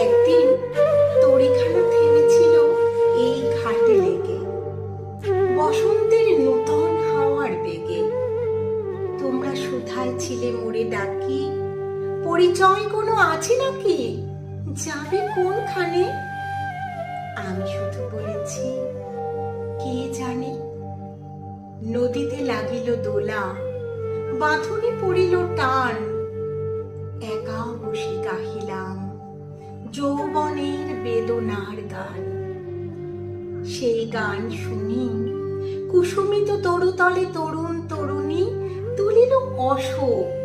একদিন তরিখানা থেমেছিল এই ঘাটে লেগে, বসন্তের নূতন হাওয়ার বেগে। তোমরা সুধায় ছিলে মোরে ডাকি, পরিচয় কোনো আছে নাকি, যাবে কোনখানে? আমি শুধু বলেছি, কে জানে। নদীতে লাগিল দোলা, বাঁধনে পড়িল টান, একা বসে গাহিলাম যৌবনের বেদনার গান। সেই গান শুনি কুসুমিত তরুতলে তরুণ তরুণী তুলিল অশোক।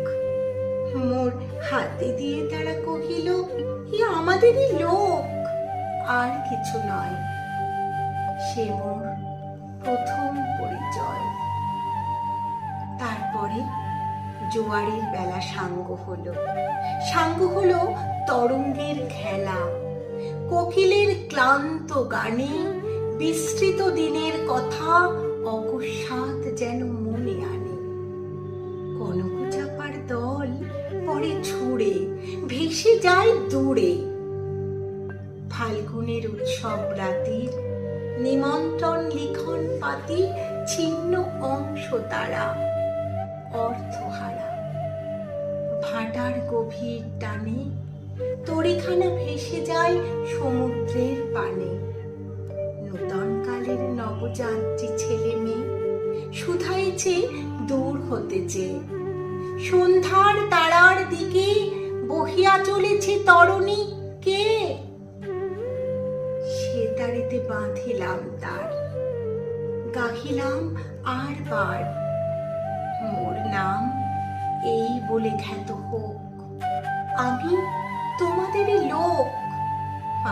মোর হাতে দিয়ে তারা কহিল, এ আমাদেরই লোক, আর কিছু নয়। সে মোর প্রথম পরিচয়। তারপরে জোয়ারের বেলা সাঙ্গ হলো তরঙ্গের খেলা, কোকিলের ক্লান্ত গানে বিস্তৃত দিনের কথা অকস্মাৎ যেন মনে আনে। কনকচাপার দল পরে ছুড়ে ভেসে যায় দূরে। ফাল্গুনের উৎসব রাতির নিমন্ত্রণ লিখন পাতি ছিন্ন অংশ তারা, অর্থহারা। ভাটার গভীর টানে তরিখানা ভেসে যায় সমুদ্রের পানে। নূতন কালের নবযাত্রী ছেলে মেয়ে শুধাইছে দূর হতে চেয়ে। সন্ধ্যার তারার দিকে বহিয়া চলেছে তরণী কে? সে তারেতে বাঁধিলাম তার, গাহিলাম আর বার, মোর নাম এই বলে খ্যাত হোক, আমি তোমাদেরই লোক,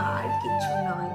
আর কিছু নয়।